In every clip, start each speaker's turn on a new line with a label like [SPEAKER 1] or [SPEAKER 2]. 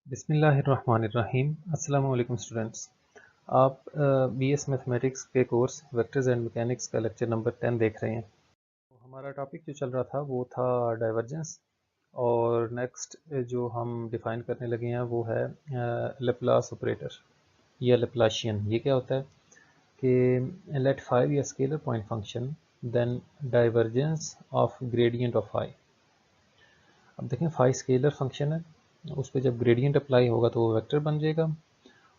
[SPEAKER 1] बिस्मिल्लाहिर्रहमानिर्रहीम। अस्सलामु अलैकुम स्टूडेंट्स। आप बीएस मैथमेटिक्स के कोर्स वेक्टर्स एंड मैकेनिक्स का लेक्चर नंबर 10 देख रहे हैं। तो हमारा टॉपिक जो चल रहा था वो था डाइवर्जेंस, और नेक्स्ट जो हम डिफ़ाइन करने लगे हैं वो है लेप्लास ऑपरेटर या लेप्लाशियन। ये क्या होता है कि लेट फाइव या scalar point function then divergence of gradient of phi. अब देखें, फाइव स्केलर फंक्शन है, उस पर जब ग्रेडियंट अप्लाई होगा तो वो वेक्टर बन जाएगा,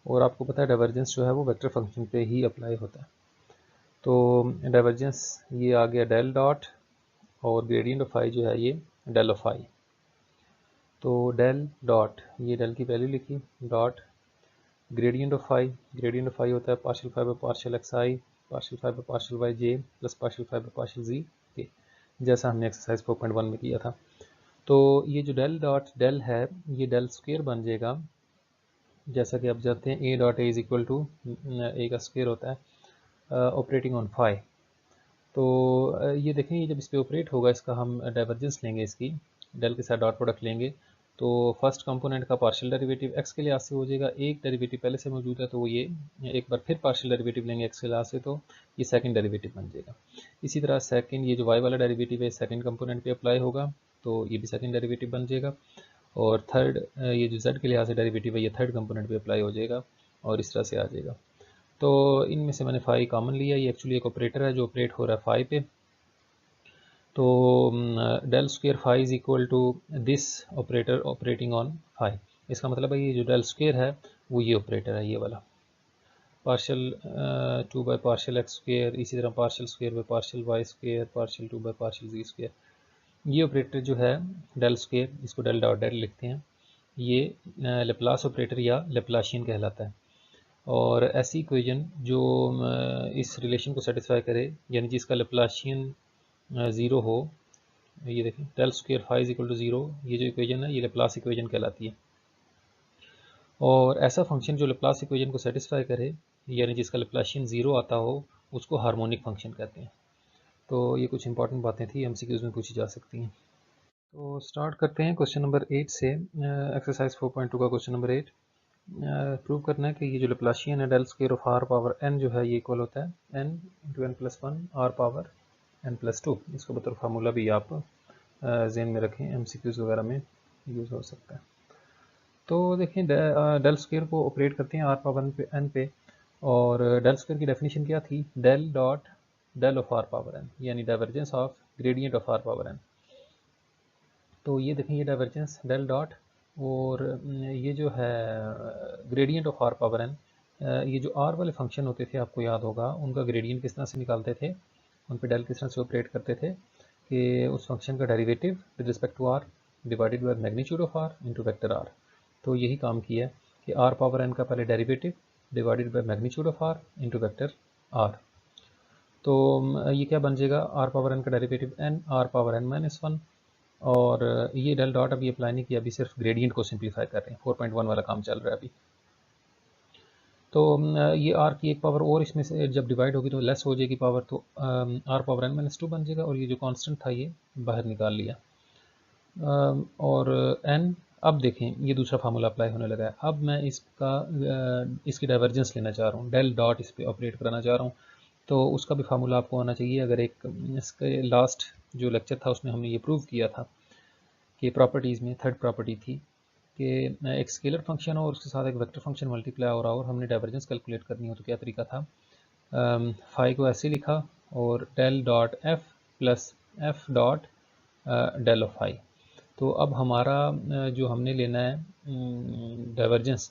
[SPEAKER 1] और आपको पता है डाइवर्जेंस जो है वो वेक्टर फंक्शन पे ही अप्लाई होता है। तो डाइवर्जेंस ये आ गया डेल डॉट, और ग्रेडियंट ऑफ फाई जो है ये डेल ऑफ फाई। तो डेल डॉट, ये डेल की वैल्यू लिखी, डॉट ग्रेडियंट ऑफ फाई होता है partial phi by partial x i, partial phi by partial y j plus partial phi by partial z k, जैसा हमने एक्सरसाइज 4.1 में किया था। तो ये जो डेल डॉट डेल है ये डेल स्क्वायर बन जाएगा, जैसा कि आप जानते हैं A dot A is equal to A का स्क्वायर होता है ऑपरेटिंग ऑन फाई। तो ये देखें, ये जब इस पर ऑपरेट होगा इसका हम डाइवर्जेंस लेंगे, इसकी डेल के साथ डॉट प्रोडक्ट लेंगे, तो फर्स्ट कंपोनेंट का पार्शियल डेरिवेटिव एक्स के लिहाज से हो जाएगा, एक डेरिवेटिव पहले से मौजूद है तो ये एक बार फिर पार्शियल डेरिवेटिव लेंगे एक्स के लिहाज से, तो ये सेकंड डेरिवेटिव बन जाएगा। इसी तरह सेकंड, ये जो वाई वाला डेरिवेटिव है सेकंड कंपोनेंट पे अप्लाई होगा तो ये भी सेकंड डेरिवेटिव बन जाएगा, और थर्ड ये जो z के लिहाज से डेरिवेटिव है ये थर्ड कंपोनेंट पे अप्लाई हो जाएगा, और इस तरह से आ जाएगा। तो इनमें से मैंने फाई कॉमन लिया, ये एक्चुअली एक ऑपरेटर है जो ऑपरेट हो रहा है फाई पे। तो del square phi is equal to this operator operating on phi. इसका मतलब है ये जो डेल स्क्वायर है वो ये ऑपरेटर है, ये वाला partial 2 by partial x square, इसी तरह partial square by partial y square, partial 2 by partial z square. ये ऑपरेटर जो है डेल स्क्वायर, इसको डेल डॉट डेल लिखते हैं, ये लेप्लास ऑपरेटर या लेप्लाशियन कहलाता है। और ऐसी इक्वेशन जो इस रिलेशन को सेटिस्फाई करे, यानी जिसका लेप्लाशियन ज़ीरो हो, ये देखें del square phi is equal to zero, ये जो इक्वेशन है ये लेप्लास इक्वेशन कहलाती है। और ऐसा फंक्शन जो लेप्लास इक्वेशन को सेटिस्फाई करे, यानी जिसका लेप्लाशियन ज़ीरो आता हो, उसको हार्मोनिक फंक्शन कहते हैं। तो ये कुछ इंपॉर्टेंट बातें थी, एमसीक्यूज़ में पूछी जा सकती हैं। तो स्टार्ट करते हैं क्वेश्चन नंबर 8 से। एक्सरसाइज 4.2 का क्वेश्चन नंबर 8 प्रूव करना है कि ये जो लेप्लाशियन है del square of are power n जो है ये इक्वल होता है n into n plus one r power n plus two. इसको बतौर फार्मूला भी आप जेन में रखें, एमसीक्यूज़ वगैरह में यूज़ हो सकता है। तो देखें, डेल स्क्वायर को ऑपरेट करते हैं आर पावर एन पे, और डेल स्क्वायर की डेफिनेशन क्या थी, del dot del of are power n, यानी divergence of gradient of are power n. तो ये देखें, ये डाइवर्जेंस डेल डॉट, और ये जो है gradient of are power n, ये जो आर वाले फंक्शन होते थे आपको याद होगा उनका ग्रेडियंट किस तरह से निकालते थे, उन पे डेल किस तरह से ऑपरेट करते थे कि उस फंक्शन का derivative with respect to are divided by magnitude of are into vector are. तो यही काम किया है कि आर पावर एन का पहले derivative divided by magnitude of are into vector are. तो ये क्या बन जाएगा, आर पावर एन का derivative n r power n minus one, और ये डेल डॉट अभी अप्लाई नहीं किया, अभी सिर्फ ग्रेडियंट को सिंप्लीफाई कर रहे हैं, 4.1 वाला काम चल रहा है अभी। तो ये आर की एक पावर और इसमें से जब डिवाइड होगी तो लेस हो जाएगी पावर, तो r power n minus two बन जाएगा, और ये जो कांस्टेंट था ये बाहर निकाल लिया। और एन, अब देखें ये दूसरा फार्मूला अप्लाई होने लगा है। अब मैं इसकी डाइवर्जेंस लेना चाह रहा हूँ, डेल डॉट इस पर ऑपरेट कराना चाह रहा हूँ, तो उसका भी फार्मूला आपको आना चाहिए। अगर एक इसके लास्ट जो लेक्चर था उसमें हमने ये प्रूव किया था कि प्रॉपर्टीज़ में थर्ड प्रॉपर्टी थी कि एक स्केलर फंक्शन हो और उसके साथ एक वेक्टर फंक्शन मल्टीप्लाई हो रहा हो और हमने डाइवर्जेंस कैलकुलेट करनी हो, तो क्या तरीका था, फाई को ऐसे लिखा और del dot F plus F dot del of phi. तो अब हमारा जो हमने लेना है डाइवर्जेंस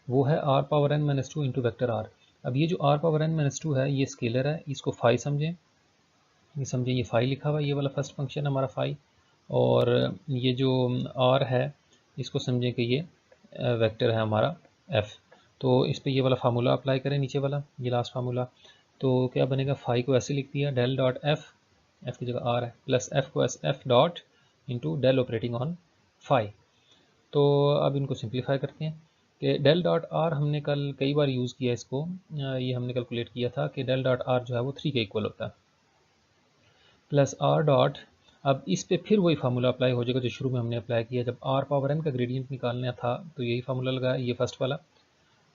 [SPEAKER 1] वो है r power n minus two into vector r. अब ये जो r power n minus two है ये स्केलर है, इसको फाई समझें, ये समझें ये फाई लिखा हुआ है, ये वाला फर्स्ट फंक्शन हमारा फाई, और ये जो आर है इसको समझें कि ये वेक्टर है हमारा एफ। तो इस पर ये वाला फार्मूला अप्लाई करें, नीचे वाला ये लास्ट फार्मूला, तो क्या बनेगा, फाई को ऐसे लिख दिया डेल डॉट एफ, एफ की जगह आर है, प्लस एफ को f dot into del operating on phi. तो अब इनको सिंप्लीफाई करते हैं कि डेल डॉट आर हमने कल कई बार यूज़ किया इसको, ये हमने कैलकुलेट किया था कि डेल डॉट आर जो है वो 3 के इक्वल होता है, प्लस आर डॉट, अब इस पे फिर वही फार्मूला अप्लाई हो जाएगा जो शुरू में हमने अप्लाई किया। जब r पावर n का ग्रेडियंट निकालना था तो यही फार्मूला लगाया, ये फर्स्ट वाला।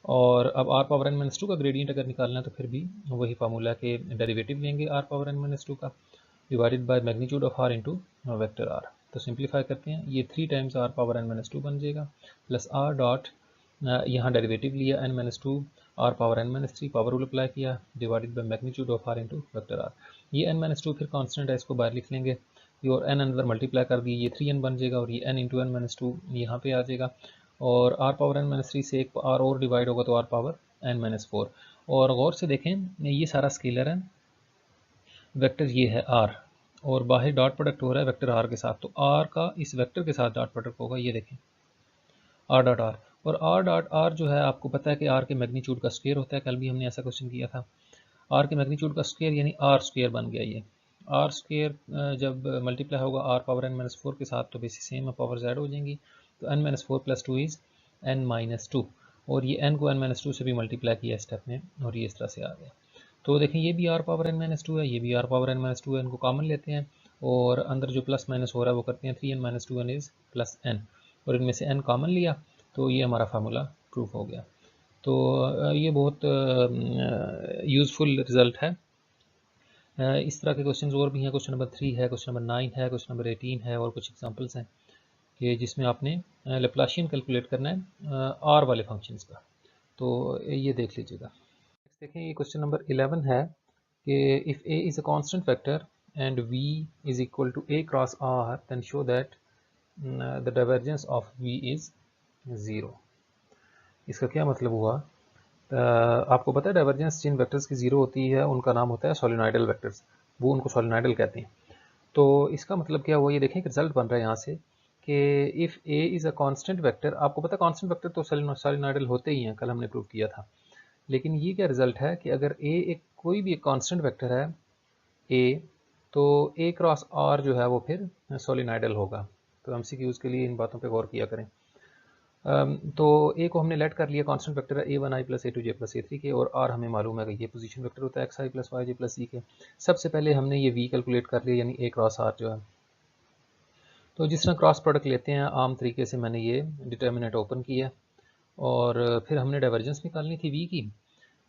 [SPEAKER 1] और अब r पावर n माइनस 2 का ग्रेडियंट अगर निकालना है तो फिर भी वही फार्मूला के डेरिवेटिव लेंगे r पावर n माइनस 2 का, divided by magnitude of r into vector r। तो सिंप्लीफाई करते हैं, ये 3 times r power n minus 2 बन जाएगा, प्लस r डॉट यहाँ डेरिवेटिव लिया n minus 2 r power n minus 3 power rule apply किया, divided by magnitude of r into vector r। ये n माइनस 2 फिर कांस्टेंट है, इसको बाहर लिख लेंगे, और n अंदर मल्टीप्लाई कर दिए, ये 3n बन जाएगा, और ये n इंटू n माइनस 2 यहाँ पे आ जाएगा, और r पावर n माइनस 3 से एक r और डिवाइड होगा तो r पावर n माइनस 4। और गौर से देखें ये सारा स्केलर है, वेक्टर ये है r, और बाहर डॉट प्रोडक्ट हो रहा है वेक्टर r के साथ, तो r का इस वेक्टर के साथ डॉट प्रोडक्ट होगा, ये देखें r डॉट r। और r डॉट r जो है आपको पता है कि r के मैग्नीट्यूड का स्क्वायर होता है, कल भी हमने ऐसा क्वेश्चन किया था। r के मैग्नीट्यूड का स्क्वायर यानी r स्क्वायर बन गया, ये r स्क्वायर जब मल्टीप्लाई होगा r पावर n माइनस 4 के साथ तो बेसिस सेम पावर z हो जाएंगी, तो n minus 4 plus 2 is n minus 2, और ये n को n माइनस 2 से भी मल्टीप्लाई किया स्टेप में, और ये इस तरह से आ गया। तो देखें ये भी r पावर n माइनस 2 है, ये भी r पावर n माइनस 2 है, इनको कॉमन लेते हैं, और अंदर जो प्लस माइनस हो रहा है वो करते हैं 3n minus 2n is plus n, और इनमें से n कॉमन लिया तो ये हमारा फार्मूला प्रूफ हो गया। तो ये बहुत यूज़फुल रिज़ल्ट है। इस तरह के क्वेश्चन और भी हैं, क्वेश्चन नंबर 3 है, क्वेश्चन नंबर 9 है, क्वेश्चन नंबर 18 है, और कुछ एग्जांपल्स हैं कि जिसमें आपने लैप्लाशियन कैलकुलेट करना है आर वाले फंक्शंस का, तो ये देख लीजिएगा। देखें ये क्वेश्चन नंबर 11 है कि if a is a constant vector and v is equal to a cross r then show that the divergence of v is 0। इसका क्या मतलब हुआ? आपको पता है डाइवर्जेंस जिन वेक्टर्स की ज़ीरो होती है उनका नाम होता है सोलिनॉइडल वेक्टर्स, वो उनको सोलिनॉइडल कहते हैं। तो इसका मतलब क्या हुआ, ये देखें कि रिजल्ट बन रहा है यहाँ से कि if a is a constant vector, आपको पता है कांस्टेंट वेक्टर तो सोलिनॉइडल होते ही हैं, कल हमने प्रूव किया था। लेकिन ये क्या रिजल्ट है कि अगर a एक कोई भी एक कांस्टेंट वेक्टर है a, तो a क्रॉस r जो है वो फिर सोलिनॉइडल होगा। तो MCQs के लिए इन बातों पे गौर किया करें। तो a को हमने लेट कर लिया, कांस्टेंट वेक्टर है a1i plus a2j plus a3 के, और r हमें मालूम है कि ये पोजीशन वेक्टर होता है xi plus yj plus c के। सबसे पहले हमने ये v कैलकुलेट कर लिया, यानी a क्रॉस r जो है। तो जिस तरह क्रॉस प्रोडक्ट लेते हैं आम तरीके से मैंने ये डिटर्मिनेंट ओपन किया, और फिर हमने डाइवर्जेंस निकालनी थी v की।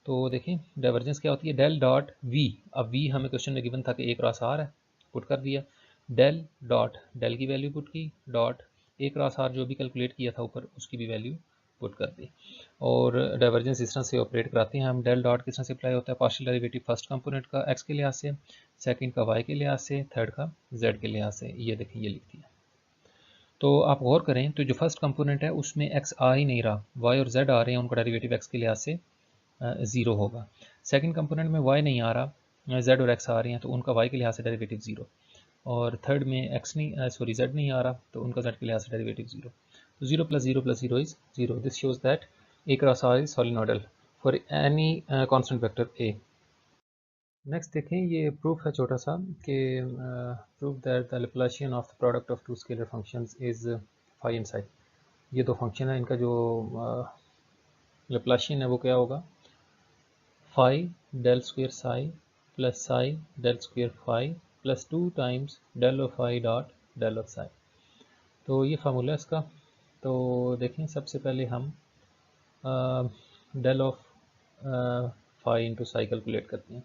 [SPEAKER 1] तो देखें डाइवर्जेंस क्या होती है, डेल डॉट v। अब v हमें क्वेश्चन में गिवन था कि a क्रॉस r है, पुट कर दिया, डेल डॉट डेल की वैल्यू पुट की, डॉट a क्रॉस r जो भी कैलकुलेट किया था ऊपर उसकी भी वैल्यू पुट कर दी। और डाइवर्जेंस इस तरह से ऑपरेट कराते हैं हम। डेल डॉट किस तरह से अप्लाई होता है, पार्शियल डेरिवेटिव फर्स्ट कंपोनेंट का x के लिहाज से, सेकंड का y के लिहाज से, थर्ड का z के लिहाज से। ये देखें ये लिख दिया। तो आप गौर करें तो जो फर्स्ट कंपोनेंट है उसमें x आ ही नहीं रहा, y और z आ रहे हैं, उनका डेरिवेटिव x के लिहाज से 0 होगा। सेकंड कंपोनेंट में y नहीं आ रहा, z और x आ रहे हैं, तो उनका y के लिहाज से डेरिवेटिव 0। और थर्ड में x नहीं सॉरी z नहीं आ रहा, तो उनका z के लिहाज से डेरिवेटिव 0। तो 0 plus 0 plus 0 is 0। This shows that a cross r is solenoidal for any constant vector a। Next देखें ये प्रूफ है छोटा सा कि proof that the Laplacian of the product of two scalar functions is phi and psi. ये दो function है, इनका जो लैप्लाशियन है वो क्या होगा, phi del square psi plus psi del square phi plus 2 times del of phi dot del of psi. तो ये फार्मूला है इसका। तो देखें सबसे पहले हम del of phi into psi calculate करते हैं,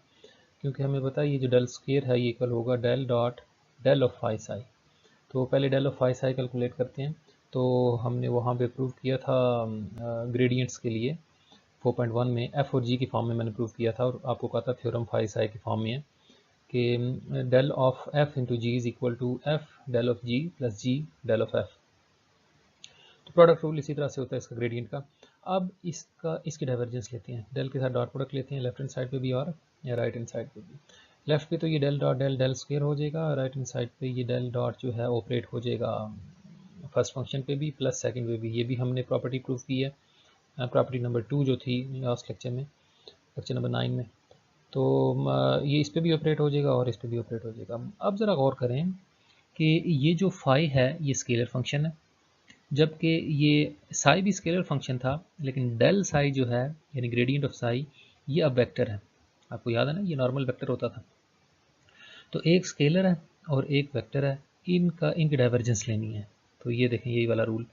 [SPEAKER 1] क्योंकि हमें पता है ये जो डेल स्क्वेयर है ये इक्वल होगा del dot del of phi psi. तो पहले del of phi psi calculate करते हैं। तो हमने वहाँ पे प्रूव किया था ग्रेडियंट्स के लिए 4.1 में एफ और जी की फॉर्म में मैंने प्रूव किया था, और आपको कहा था थ्योरम फाई साई की फॉर्म में है कि del of F into G is equal to F del of G plus G del of F. तो प्रोडक्ट रूल इसी तरह से होता है इसका ग्रेडियंट का। अब इसकी डाइवर्जेंस लेते हैं, डेल के साथ डॉट प्रोडक्ट लेते हैं, लेफ्ट हैंड साइड पे भी और या राइट हैंड साइड पे भी। लेफ्ट पे तो ये del dot del del square हो जाएगा, राइट हैंड साइड पे ये डेल डॉट जो है ऑपरेट हो जाएगा फर्स्ट फंक्शन पे भी प्लस सेकंड पे भी। ये भी हमने प्रॉपर्टी प्रूफ की है, प्रॉपर्टी नंबर 2 जो थी लास्ट लेक्चर में, लेक्चर नंबर 9 में। तो ये इस पर भी ऑपरेट हो जाएगा और इस पर भी ऑपरेट हो जाएगा। अब ज़रा गौर करें कि ये जो फाई है ये स्केलर फंक्शन है, जबकि ये साई भी स्केलर फंक्शन था, लेकिन डेल साई जो है यानी ग्रेडियंट ऑफ साई ये अब वेक्टर है। आपको याद है ना, ये नॉर्मल वेक्टर होता था। तो एक स्केलर है और एक वेक्टर है, इनकी डाइवर्जेंस लेनी है। तो ये देखें यही वाला रूल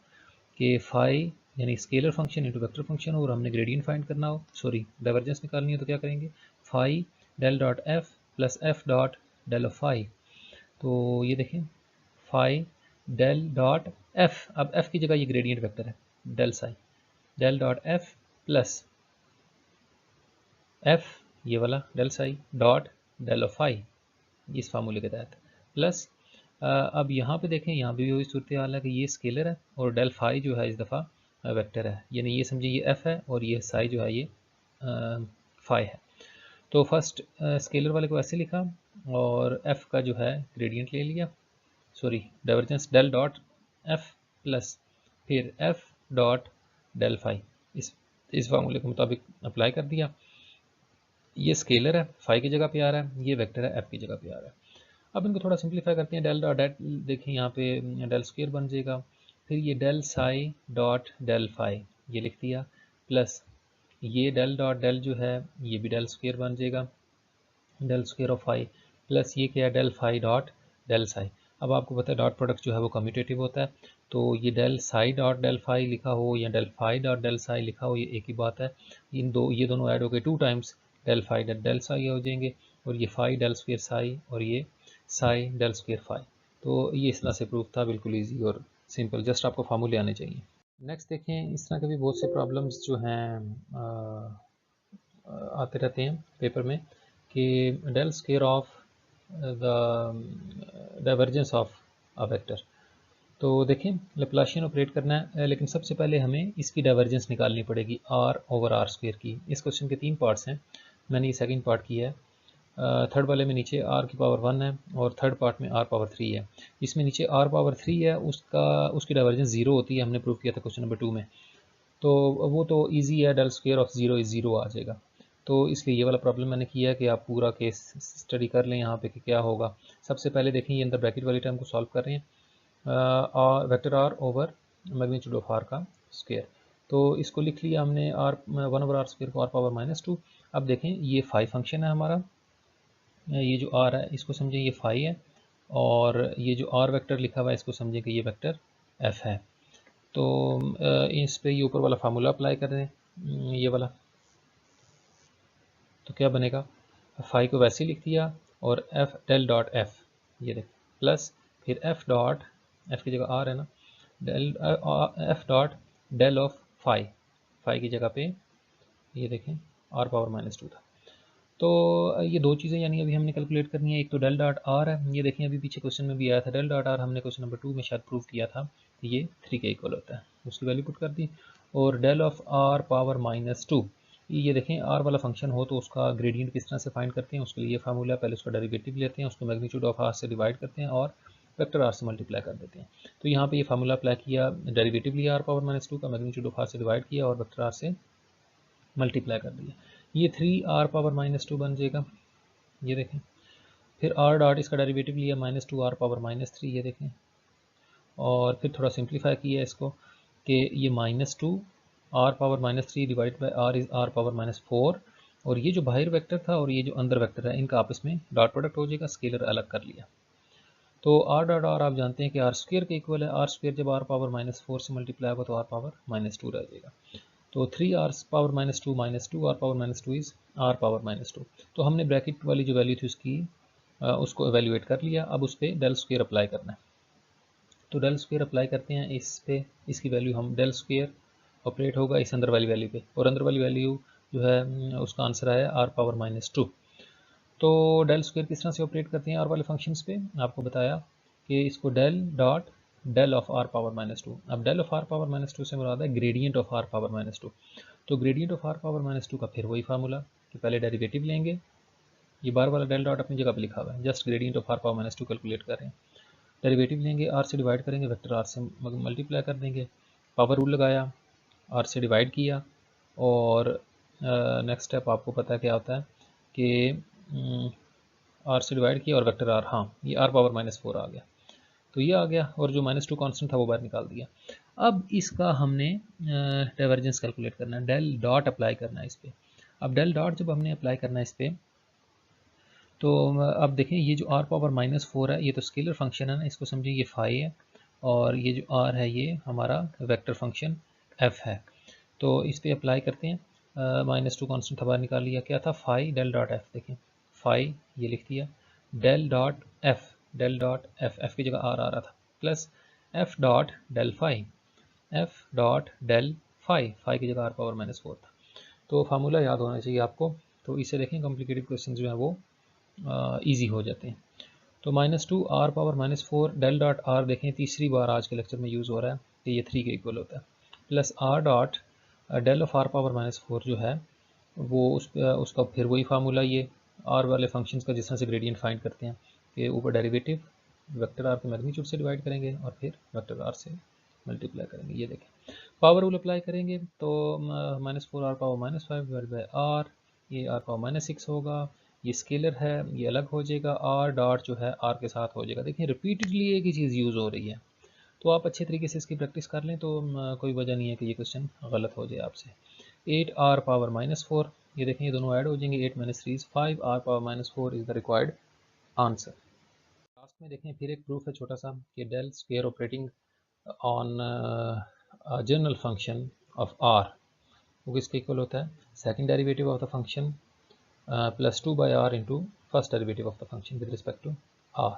[SPEAKER 1] कि फाई यानी scalar function into vector function, और हमने ग्रेडियंट फाइंड करना हो, सॉरी डाइवर्जेंस निकालनी है, तो क्या करेंगे, phi del dot F plus F dot del of phi. तो ये देखें फाई डेल डॉट एफ, अब एफ की जगह ये ग्रेडियंट वेक्टर है del psi, del dot F plus F ये वाला del psi dot del of phi, इस फार्मूले के तहत, प्लस अब यहाँ पे देखें, यहाँ भी वही सूरत हाल है कि ये स्केलर है और डेल फाई जो है इस दफ़ा वेक्टर है, यानी ये समझिए ये एफ है और ये साई जो है ये फाई है। तो फर्स्ट स्केलर वाले को ऐसे लिखा और एफ का जो है ग्रेडियंट ले लिया, sorry divergence del dot F plus फिर एफ डॉट डेल फाई, इस फार्मूले के मुताबिक अप्लाई कर दिया। ये स्केलर है, फाई की जगह पे आ रहा है, ये वेक्टर है एफ की जगह पे आ रहा है। अब इनको थोड़ा सिंप्लीफाई करते हैं, डेल डॉट डेल, देखिए यहाँ पे डेल स्क्वायर बन जाएगा, फिर ये del psi dot del phi ये लिख दिया, प्लस ये डेल डॉट डेल जो है ये भी डेल स्क्वायर बन जाएगा, del square of phi, plus ये क्या है del phi dot del psi. अब आपको पता है डॉट प्रोडक्ट जो है वो कम्यूटेटिव होता है, तो ये del psi dot del phi लिखा हो या del phi dot del psi लिखा हो, ये एक ही बात है। ये दोनों ऐड हो गए 2 times, del phi dot del psi हो जाएंगे, और ये फाई डेल स्क्वायर साई और ये साई डेल स्क्वायर फाई। तो ये इस तरह से प्रूफ था, बिल्कुल ईजी और सिंपल, जस्ट आपको फार्मूले आने चाहिए। नेक्स्ट देखें, इस तरह के भी बहुत से प्रॉब्लम्स जो हैं आते रहते हैं पेपर में कि del square of the divergence of a vector. तो देखें लैप्लाशियन ऑपरेट करना है, लेकिन सबसे पहले हमें इसकी डाइवर्जेंस निकालनी पड़ेगी आर ओवर आर स्क्वायर की। इस क्वेश्चन के 3 पार्ट्स हैं, मैंने ये सेकंड पार्ट किया है। थर्ड वाले में नीचे आर की पावर 1 है और थर्ड पार्ट में आर पावर 3 है। इसमें नीचे आर पावर 3 है, उसकी डाइवर्जेंस 0 होती है, हमने प्रूव किया था क्वेश्चन नंबर 2 में। तो वो तो ईजी है, डेल स्क्वायर ऑफ 0 इज 0 आ जाएगा। तो इसलिए ये वाला प्रॉब्लम मैंने किया है कि आप पूरा केस स्टडी कर लें यहाँ पे कि क्या होगा। सबसे पहले देखें, ये अंदर ब्रैकेट वाली टर्म को सॉल्व कर रहे हैं, vector R over magnitude of are का स्क्वायर। तो इसको लिख लिया हमने आर 1 ओवर आर स्क्वायर को आर पावर -2। अब देखें ये फाई फंक्शन है हमारा, ये जो आर है इसको समझें ये फाई है, और ये जो आर वेक्टर लिखा हुआ है इसको समझें कि ये वेक्टर एफ है। तो इस पे ये ऊपर वाला फार्मूला अप्लाई कर रहे हैं, ये वाला, तो क्या बनेगा, फाई को वैसे ही लिख दिया और एफ डेल डॉट एफ ये देख, प्लस फिर एफ डॉट, एफ की जगह आर है ना, del F dot del of phi, phi की जगह पे ये देखें आर पावर -2 था। तो ये 2 चीज़ें यानी अभी हमने कैलकुलेट करनी है, एक तो डेल डॉट आर है, ये देखें अभी पीछे क्वेश्चन में भी आया था डेल डॉट आर, हमने क्वेश्चन नंबर 2 में शायद प्रूव किया था, ये 3 के इक्वल होता है, उसकी वैल्यू पुट कर दी। और डेल ऑफ आर पावर -2, ये देखें आर वाला फंक्शन हो तो उसका ग्रेडियंट किस तरह से फाइंड करते हैं, उसके लिए फार्मूला, पहले उसका डेरिवेटिव लेते हैं, उसको मैग्नीट्यूड ऑफ आर से डिवाइड करते हैं और वेक्टर आर से मल्टीप्लाई कर देते हैं। तो यहाँ पे ये फार्मूला अप्लाई किया, डेरिवेटिव लिया आर पावर -2 का, मैग्नीट्यूड ऑफ आर से डिवाइड किया और वेक्टर आर से मल्टीप्लाई कर दिया, ये 3 आर पावर -2 बन जाएगा, ये देखें। फिर आर डॉट, इसका डेरिवेटिव लिया -2 आर पावर -3, ये देखें, और फिर थोड़ा सिंप्लीफाई किया इसको कि ये -2 R power -3 divide by R is R power -4, और ये जो बाहर वेक्टर था और ये जो अंदर वेक्टर है इनका आपस में डॉट प्रोडक्ट हो जाएगा, स्केलर अलग कर लिया। तो आर डॉट आर आप जानते हैं कि आर स्क्वायर के इक्वल है, आर स्क्वायर जब आर पावर -4 से मल्टीप्लाई होगा तो आर पावर -2 रह जाएगा। तो 3 R power -2 R power -2 is R power -2। तो हमने ब्रैकेट वाली जो वैल्यू थी उसकी उसको एवेल्यूएट कर लिया, अब उस पर डेल स्क्वायर अप्लाई करना है। तो डेल स्क्वायर अप्लाई करते हैं इस पे, इसकी वैल्यू हम डेल स्क्वायर ऑपरेट होगा इस अंदर वाली वैल्यू पे, और अंदर वाली वैल्यू जो है उसका आंसर है आर पावर -2। तो डेल स्क्वायर किस तरह से ऑपरेट करते हैं आर वाले फंक्शंस पे, आपको बताया कि इसको del dot del of are power -2। अब डेल ऑफ आर पावर -2 से मुराद है ग्रेडियंट ऑफ आर पावर -2। तो ग्रेडियंट ऑफ आर पावर -2 का फिर वही फार्मूला कि पहले डेरिवेटिव लेंगे, ये बार वाला डेल डॉट अपनी जगह पे लिखा हुआ है, just gradient of are power -2 calculate कर रहे हैं। डेरिवेटिव लेंगे, आर से डिवाइड करेंगे, वेक्टर आर से मल्टीप्लाई कर देंगे, पावर रूल लगाया, आर से डिवाइड किया, और नेक्स्ट स्टेप आपको पता है क्या होता है कि आर से डिवाइड किया और वेक्टर आर, हाँ ये आर पावर -4 आ गया, तो ये आ गया, और जो -2 कांस्टेंट था वो बाहर निकाल दिया। अब इसका हमने डाइवर्जेंस कैलकुलेट करना है, डेल डॉट अप्लाई करना है इस पर। अब डेल डॉट जब हमने अप्लाई करना है इस पर, तो अब देखें ये जो r पावर -4 है ये तो स्केलर फंक्शन है ना, इसको समझें ये फाई है और ये जो r है ये हमारा वेक्टर फंक्शन f है। तो इस पे अप्लाई करते हैं। -2 कांस्टेंट था बाहर निकाल लिया, क्या था फाई डेल डॉट एफ, देखें फाई ये लिख दिया, डेल डॉट एफ एफ की जगह r आ रहा था, plus f dot del phi, F dot del phi की जगह r पावर -4 था। तो फार्मूला याद होना चाहिए आपको। तो इसे देखें कॉम्प्लिकेटेड क्वेश्चन जो है वो ईजी हो जाते हैं। तो -2 r power -4 del dot r देखें तीसरी बार आज के लेक्चर में यूज़ हो रहा है कि ये 3 के इक्वल होता है, plus r dot del of r power -4 जो है वो उसका फिर वही फार्मूला ये r वाले फंक्शंस का जिस तरह से ग्रेडियंट फाइंड करते हैं कि ऊपर डेरिवेटिव वेक्टर r के मैग्नीट्यूड से डिवाइड करेंगे और फिर वेक्टर r से मल्टीप्लाई करेंगे। ये देखें पावर रूल अप्लाई करेंगे तो -4 r power -5 divide by r, ये r पावर -6 होगा, ये स्केलर है ये अलग हो जाएगा, r डॉट जो है r के साथ हो जाएगा। देखिए रिपीटेडली एक ही चीज़ यूज़ हो रही है, तो आप अच्छे तरीके से इसकी प्रैक्टिस कर लें तो कोई वजह नहीं है कि ये क्वेश्चन गलत हो जाए आपसे। 8r पावर -4, ये देखें ये दोनों ऐड हो जाएंगे, 8 - 3 5r power -4 is the required answer. Last में देखें फिर एक प्रूफ है छोटा सा कि del square operating on general function of r वो किसके इक्वल होता है, second derivative of the function plus 2 by r into first derivative of the function with respect to r।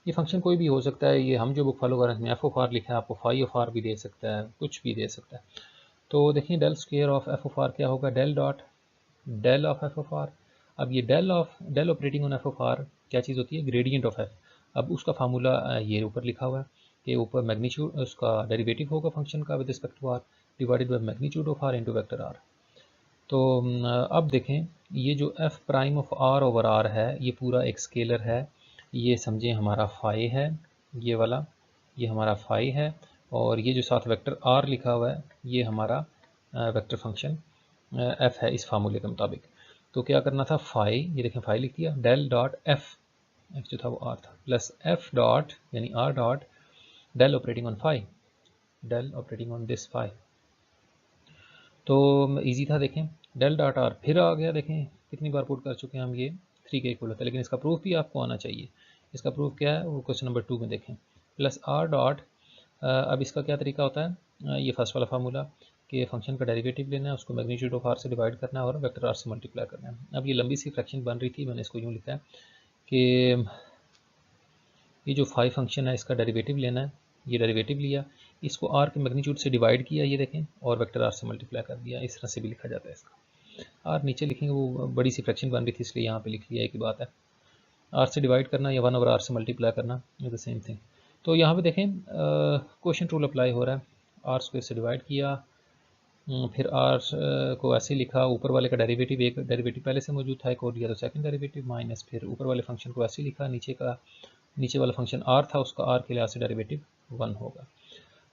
[SPEAKER 1] ये फंक्शन कोई भी हो सकता है, ये हम जो बुक फॉलो कर रहे हैं इसमें एफ ऑफ आर लिखा है, आपको फाई ऑफ आर भी दे सकता है, कुछ भी दे सकता है। तो देखिए del square of F of R क्या होगा, del dot del of F of R. अब ये del operating on F of R क्या चीज़ होती है, ग्रेडियंट ऑफ एफ। अब उसका फार्मूला ये ऊपर लिखा हुआ है कि ऊपर मैग्नीट्यूड उसका डेरिवेटिव होगा फंक्शन का with respect to are divided by magnitude of are into vector are. तो अब देखें ये जो F prime of R over R है ये पूरा एक स्केलर है, ये समझें हमारा फाई है, ये वाला ये हमारा फाई है, और ये जो साथ वेक्टर आर लिखा हुआ है ये हमारा वेक्टर फंक्शन एफ है इस फार्मूले के मुताबिक। तो क्या करना था, फाई ये देखें फाई लिख दिया, डेल डॉट एफ जो था वो आर था, प्लस एफ डॉट यानी R dot del operating on phi, del operating on this phi. तो इजी था, देखें डेल डॉट आर फिर आ गया, देखें कितनी बार पुट कर चुके हैं हम, ये 3 के इक्वल होता है, लेकिन इसका प्रूफ भी आपको आना चाहिए। इसका प्रूफ क्या है वो क्वेश्चन नंबर 2 में देखें, प्लस आर डॉट अब इसका क्या तरीका होता है, ये फर्स्ट वाला फार्मूला कि फंक्शन का डेरिवेटिव लेना है, उसको मैग्नीट्यूड ऑफ आर से डिवाइड करना है और वेक्टर आर से मल्टीप्लाई करना है। अब ये लंबी सी फ्रैक्शन बन रही थी, मैंने इसको यूँ लिखा है कि ये जो फाई फंक्शन है इसका डेरिवेटिव लेना है, ये डेरिवेटिव लिया, इसको आर के मैग्नीट्यूड से डिवाइड किया ये देखें और वेक्टर आर से मल्टीप्लाई कर दिया, इस तरह से भी लिखा जाता है इसका। आर नीचे लिखेंगे वो बड़ी सी फ्रैक्शन बन रही थी इसलिए यहाँ पे लिख लिया, एक ही बात है, आर से डिवाइड करना या 1 ओवर आर से मल्टीप्लाई करना द सेम थिंग। तो यहाँ पे देखें क्वोशिएंट रूल अप्लाई हो रहा है, आर स्क्वायर से डिवाइड किया, फिर आर को ऐसे लिखा, ऊपर वाले का डेरिवेटिव एक डेरिवेटिव पहले से मौजूद था एक और लिया तो सेकंड डेरिवेटिव, माइनस फिर ऊपर वाले फंक्शन को ऐसे लिखा, नीचे वाला फंक्शन आर था उसका आर के लिहाज से डेरिवेटिव 1 होगा।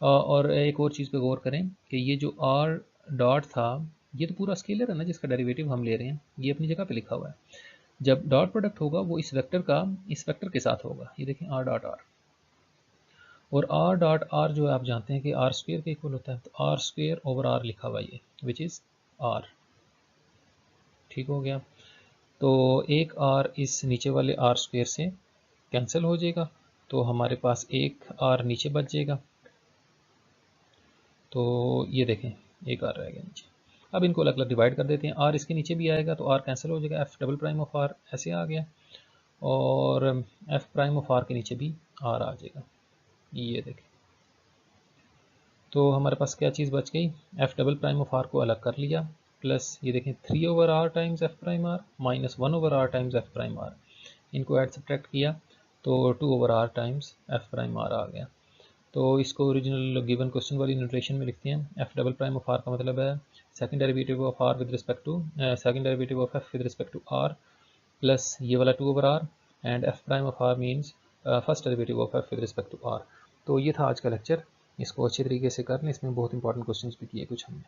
[SPEAKER 1] और एक और चीज़ पे गौर करें कि ये जो आर डॉट था ये तो पूरा स्केलर है ना जिसका डेरिवेटिव हम ले रहे हैं, ये अपनी जगह पे लिखा हुआ है, जब डॉट प्रोडक्ट होगा वो इस वेक्टर के साथ होगा, ये देखें आर डॉट आर, और आर डॉट आर जो है आप जानते हैं कि आर स्क्वायर के इक्वल होता है, तो आर स्क्वायर ओवर आर लिखा हुआ ये विच इज़ आर, ठीक हो गया। तो एक आर इस नीचे वाले आर स्क्वायर से कैंसिल हो जाएगा, तो हमारे पास एक आर नीचे बच जाएगा, तो ये देखें एक आर रह गया नीचे। अब इनको अलग अलग डिवाइड कर देते हैं, आर इसके नीचे भी आएगा तो आर कैंसिल हो जाएगा, F double prime of R ऐसे आ गया, और एफ प्राइम ऑफ आर के नीचे भी आर आ जाएगा, ये देखें। तो हमारे पास क्या चीज़ बच गई, f double prime of r को अलग कर लिया, प्लस ये देखें 3 over r times f prime r minus 1 over r times f prime r, इनको ऐड सब्ट्रैक्ट किया तो 2 over r times f prime r आ गया। तो इसको ओरिजिनल गिवन क्वेश्चन वाली नोटेशन में लिखते हैं, f double prime of are का मतलब है second derivative of r with respect to second derivative of F with respect to R, plus ये वाला 2 over R, and F prime of R means first derivative of F with respect to R. तो ये था आज का lecture, इसको अच्छे तरीके से कर लें, इसमें बहुत इंपॉर्टेंट क्वेश्चंस भी किए कुछ हमने।